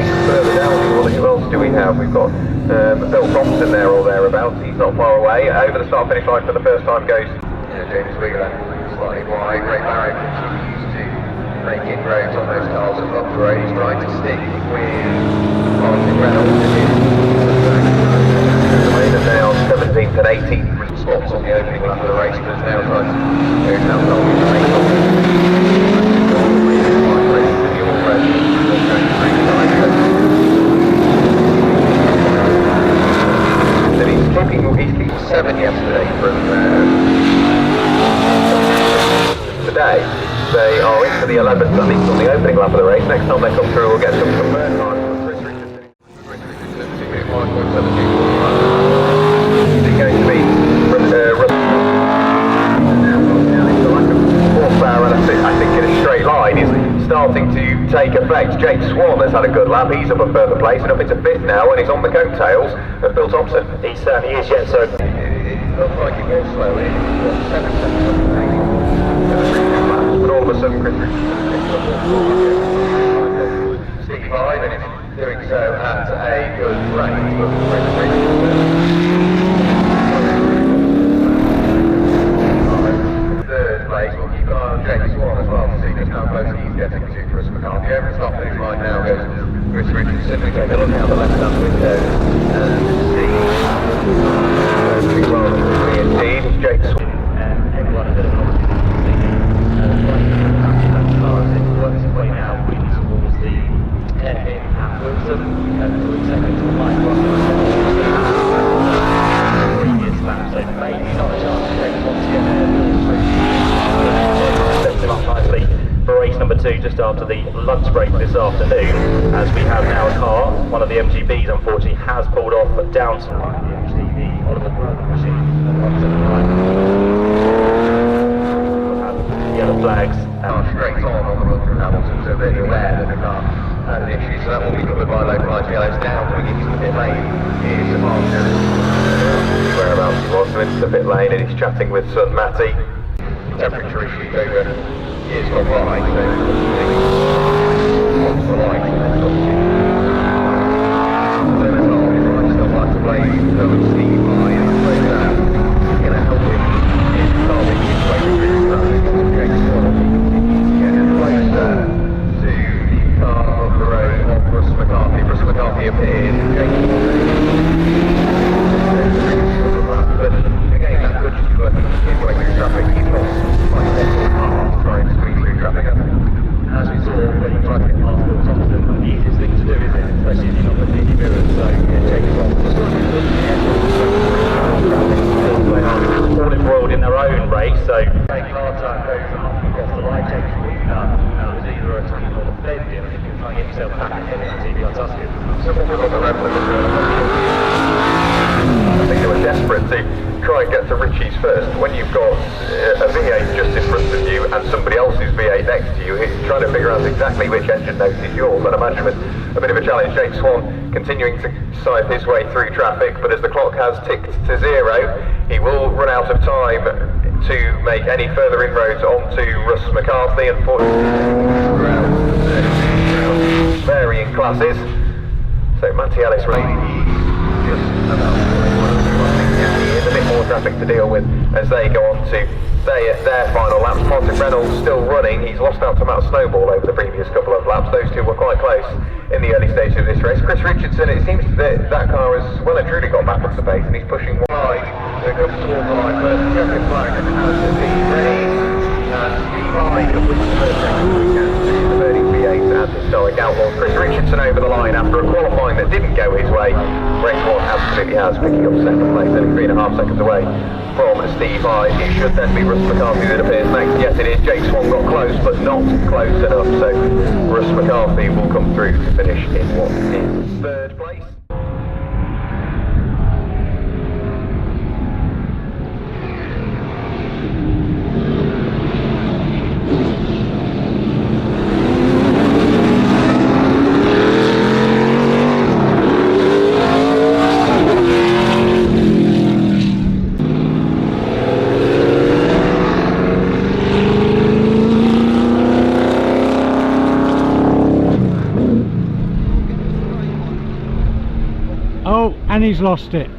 think further down, who else do we have? We've got Bill Thompson there or thereabouts. He's not far away. Over the start finish line for the first time goes James Wheeler, slightly wide. Ray Barrett continues to make inroads on those cars above the road. He's trying to stick with Martin Reynolds. Now 17th and 18th spots on the opening lap of the race, but it's now time to go down the race. He's keeping 7 yesterday from today. They are into the 11th, I think, on the opening lap of the race. Next time they come through, we'll get some confirmed time from Chris Richardson. Is it going to be horsepower, and I think in a straight line is starting to take effect. Jake Swan has had a good lap. He's up a further place and up into 5th now, and he's on the coattails of Bill Thompson. He certainly is, yes, so. It looks like he was slow in. But all of a sudden, Chris Richardson 5, and it's doing so at a good rate. Third place, we'll keep an eye on Jake Swan as well to see just how close he's getting to Chris McCarthy. Over the stop finish line now goes Chris Richardson. We take a look out the left-hand window and see well indeed Jake Swan. Everyone a bit of an works its way now really towards the hairpin at Wilson, we'll take it to the line previous lap, so maybe not a chance to take the box again there. Sets him up nicely for race number 2 just after the lunch break this afternoon, as we have now a car, one of the MGBs unfortunately has pulled off down to the MGB Oliver Brown machine yellow flags. Straight on the road through Hamilton, so very aware that the car had an issue, so that will be covered by localised yellows. Now coming into the pit lane is the Martin. Whereabouts he was, so into the pit lane, and he's chatting with son Matty. Temperature issues over years gone by, so what's the light? I still like to play Steve by and play that. Going to help him in solving his way through the Jake Swan. Closer to the car of the road of Russ McCarthy. Russ McCarthy appeared. But again, that could just work in way through traffic. He lost like 1.5 trying to squeeze through traffic. As we saw when he tried to get past Bill Thompson, the easiest thing to do, isn't it? Especially if you're not looking at your mirrors. So Jake Swan all embroiled in their own race. So great car time goes up across the line. Jake Swan. It was either a team or a failure. I think you're trying to get yourself back ahead of that TV on Tuscan. I think they were desperate to try and get to Richie's first. When you've got a V8 just in front of you and somebody else's V8 next to you, it's trying to figure out exactly which engine note is yours. I'd imagine with a bit of a challenge. Jake Swan continuing to scythe his way through traffic, but as the clock has ticked to 0, he will run out of time to make any further inroads onto Russ McCarthy, and varying classes. So Matty Ellis just about a bit more traffic to deal with as they go on to their final laps. Martin Reynolds still running. He's lost out to Matt Snowball over the previous couple of laps. Those two were quite close in the early stages of this race. Chris Richardson, it seems that car has well and truly got back up to pace, and he's pushing wide. So it comes towards the line first. Jeffrey Flag has to be ready. And Steve Hyde with the first second weekend to the Burning V8 and Historic Outlaws. Chris Richardson over the line after a qualifying that didn't go his way. Race 1 absolutely has, picking up second place, only 3.5 seconds away from Steve Hyde. It should then be Russ McCarthy that appears next. Yes, it is. Jake Swan got close, but not close enough. So Russ McCarthy will come through to finish in what is third place. he's lost it.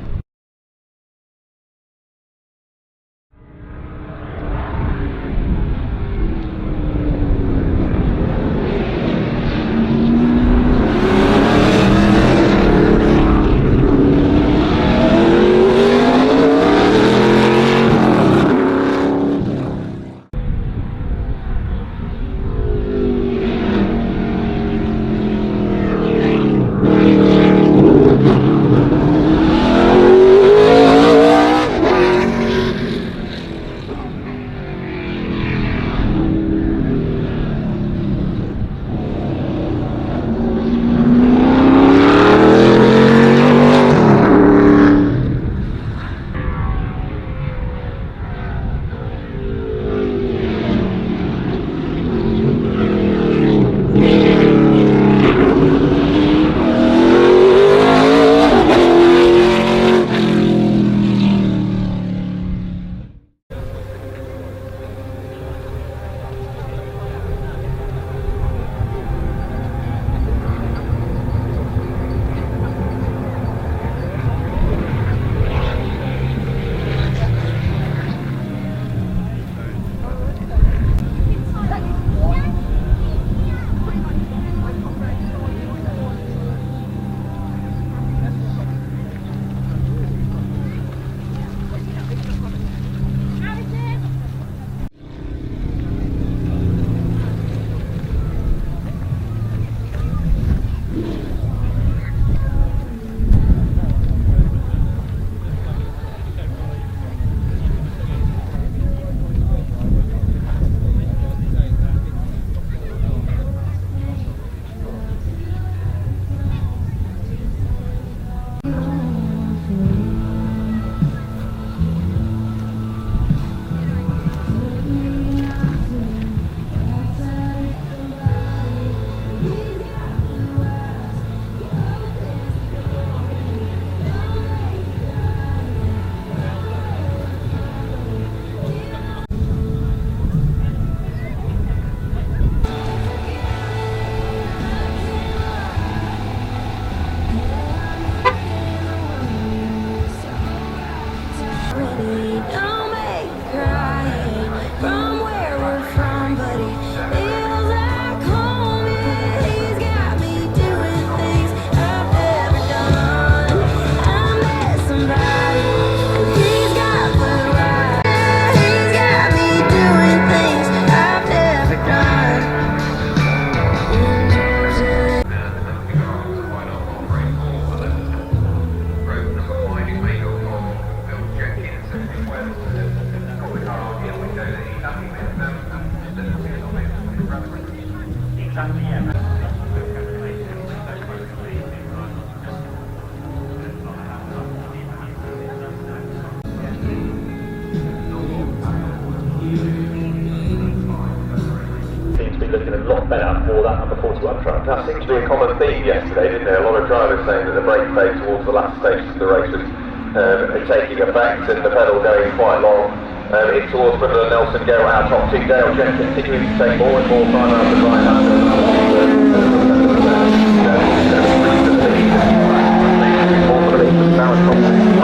Looking a lot better for that number 41 truck. That seemed to be a common theme yesterday, didn't there? A lot of drivers saying that the brake fade towards the last stages of the race was taking effect and the pedal going quite long. In towards Brindle and Nelson go our top two. Dale Jen continuing to take more and more time out of the right hand.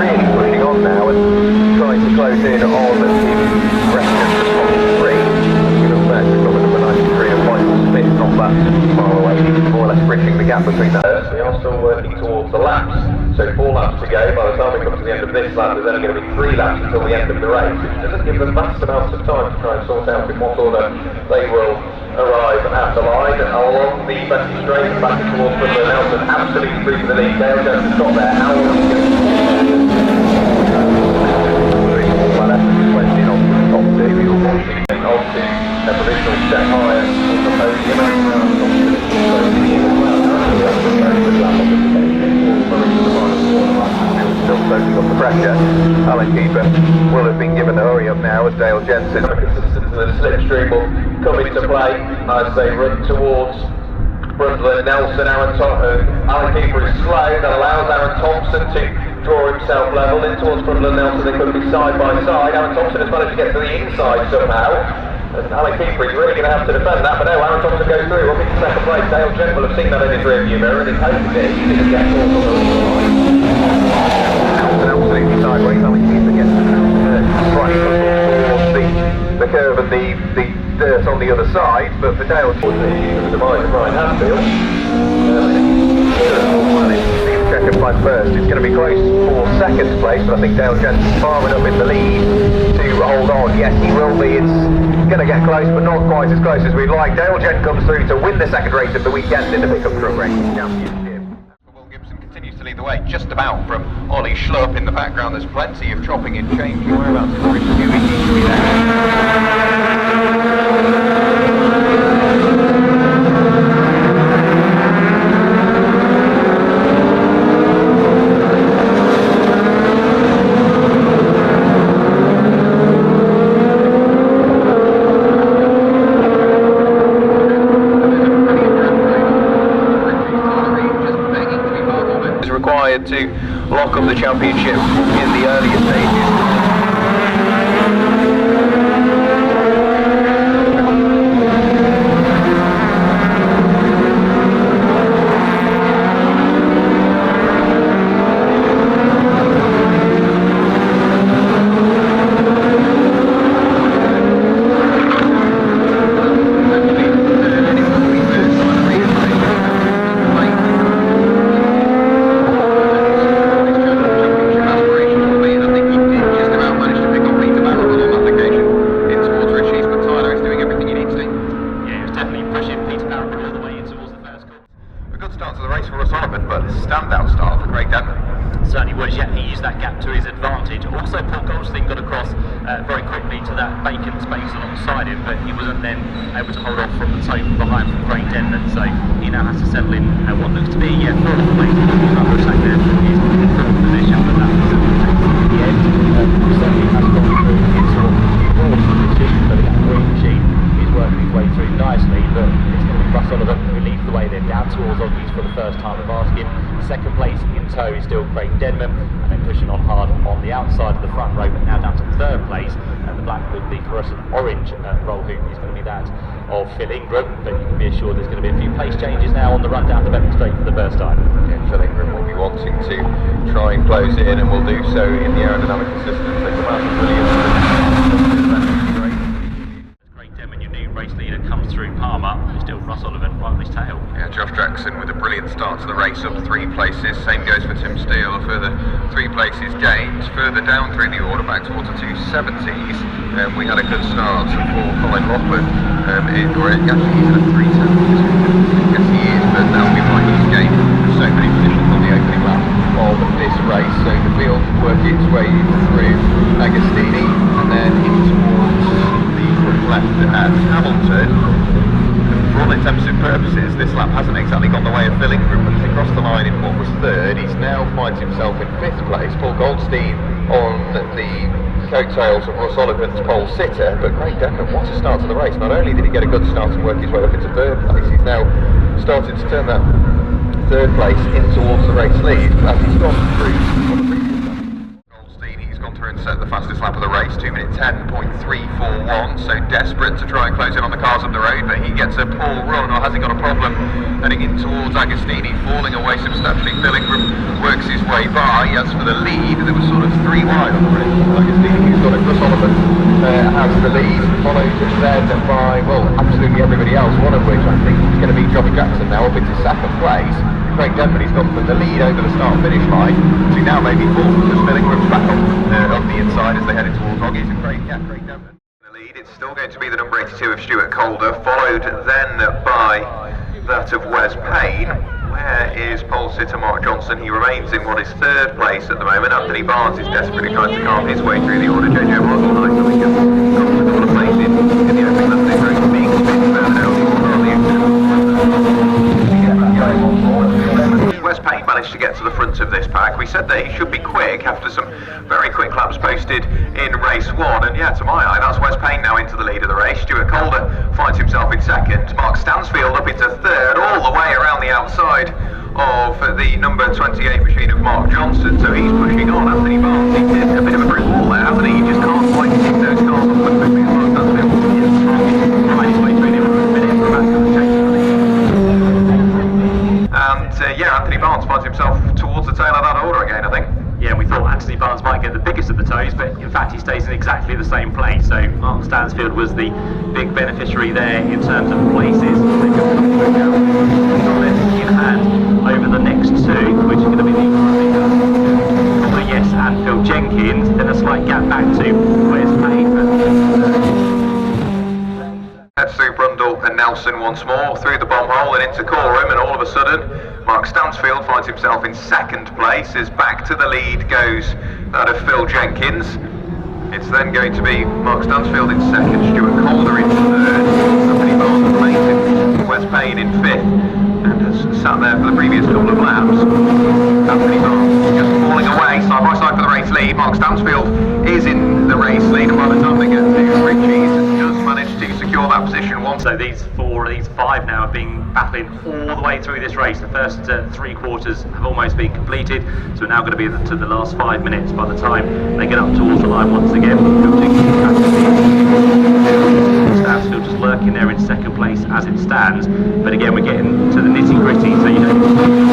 Really pushing on now and trying to close in on the rest of the top three. Number 93 and Michael Smith not that far away, more or less bridging the gap between those. We are still working towards the laps, so 4 laps to go. By the time we come to the end of this lap, there's only going to be 3 laps until the end of the race, which doesn't give them vast amounts of time to try and sort out in what order they will arrive at the line. Along the best straight and back towards Brindle Nelson, absolutely free for the lead. Dale Jones has got there. How long is it? Went in on the top 2. We were watching on to a provisional step higher on the podium still soaking up the pressure. Alan Keeper will have been given a hurry up now as Dale Jensen. Consistent to the slipstream will come into play as they run towards Brindle and Nelson. Alan Keeper is slow, that allows Aaron Thompson to draw himself level in towards Brindle and Nelson. They could be side by side. Aaron Thompson has managed to get to the inside somehow. And Alan Keeper is really going to have to defend that, but no, Aaron Thompson goes through. Up into second place. Dale Jen will have seen that in his rearview mirror and he's hoping that he didn't get caught on the line. absolutely sideways. Alex needs to get slightly towards the curve and the dirt on the other side, but for Dale, the demise of Ryan Hadfield, well, it's checker plan first. It's going to be close for second place, but I think Dale Jensen's far enough in the lead to hold on. Yes, he will be. It's going to get close, but not quite as close as we'd like. Dale Jen comes through to win the second race of the weekend in the pickup truck racing championship. Continues to lead the way just about from Ollie Schlupp. In the background there's plenty of chopping and changing. Whereabouts is Rich Dewey? He should be to lock up the championship in the earlier stages. Certainly was, yeah, he used that gap to his advantage. Also, Paul Goldstein got across very quickly to that vacant space alongside him, but he wasn't then able to hold off from the toe from behind from Craig Denman, so he now has to settle in what looks to be, fourth place. Another attack there is in fourth position, but that was at the end. Certainly has gone through into fourth position, so that green machine is working his way through nicely, but it's going to be Russ Oliver who leads the way then down towards Oggies for the first time of asking. Second place in tow is still Craig Denman, and then pushing on hard on the outside of the front row, but now down to third place, and the black with the fluorescent orange roll hoop is going to be that of Phil Ingram, but you can be assured there's going to be a few place changes now on the run down the Beckman Straight for the first time. Yeah, Phil Ingram will be wanting to try and close it in, and will do so in the aerodynamic assistance. They come out brilliant. Race leader comes through Palmer, and still Russ Oliver right on his tail. Yeah, Josh Jackson with a brilliant start to the race, up 3 places. Same goes for Tim Steele, a further 3 places gained. Further down through the order, back towards the 270s, we had a good start for Colin Lockwood. Or actually he's at 370s. Yes, he is, but that'll be why he's gained so many positions on the opening lap of this race. So the field working its way through Agostini, and then in towards left at Hamilton. For all intents and purposes, this lap hasn't exactly gone the way of Phil Ingram, but he's crossed the line in what was third. He's now finds himself in 5th place. Paul Goldstein on the coattails of Russ Oliver's pole sitter, but Craig Denman, what a start to the race. Not only did he get a good start and work his way up into 3rd place, he's now started to turn that 3rd place in towards the race lead as he's gone through and set the fastest lap of the race, 2 minute 10.341, so desperate to try and close in on the cars up the road, but he gets a poor run, or has he got a problem heading in towards Agostini, falling away substantially. Phil Ingram works his way by. As for the lead, there was sort of 3 wide on the race. Agostini, who's got it, Russ Oliver has the lead, followed then by, well, absolutely everybody else, one of which I think is going to be Josh Jackson now up into 2nd place. Craig Denman, he's gone from the lead over the start-finish line to now maybe 4th, because Phil Ingram's back on the inside as they headed towards Oggies, and Craig Denman. The lead, it's still going to be the number 82 of Stuart Calder, followed then by that of Wes Payne. Where is pole sitter Mark Johnson? He remains in what is 3rd place at the moment. Anthony Barnes is desperately trying to carve his way through the order. JJ Marshall, nice, I think, has got to the place in the opening lap. They're very being spin further down the order on the Wes Payne managed to get to the front of this pack. We said that he should be quick after some very quick laps posted in race 1, and yeah, to my eye, that's Wes Payne now into the lead of the race. Stuart Calder finds himself in 2nd. Mark Stansfield up into 3rd, all the way around the outside of the number 28 machine of Mark Johnson, so he's pushing on. Anthony Barnes, he did a bit of a brick wall there, hasn't he? He just can't quite kick those cars off with quickly as Mark Stansfield is right his way through him for a minute from back to the chase. And yeah, Anthony Barnes finds himself towards the tail of that order again, I think. Yeah, we thought Anthony Barnes might fact, he stays in exactly the same place. So Mark Stansfield was the big beneficiary there in terms of places. They just come through now, in hand over the next two, which are going to be yes, and Phil Jenkins. Then a slight gap back to Wes Payne. That's through Brundle and Nelson once more, through the bomb hole and into Coram, and all of a sudden Mark Stansfield finds himself in second place as back to the lead goes that of Phil Jenkins. It's then going to be Mark Stansfield in second, Stuart Calder in third, Anthony Barnes in Wes Payne in fifth, and has sat there for the previous couple of laps. Anthony Barnes just falling away, side by side for the race lead. Mark Stansfield is in the race lead, and by the time they get to Ritchie's, just managed to secure that position once. So these five now have been battling all the way through this race. The first 3 quarters have almost been completed, so we're now going to be to the last 5 minutes by the time they get up towards the line once again. Stansfield just lurking there in second place as it stands, but again we're getting to the nitty gritty, so you know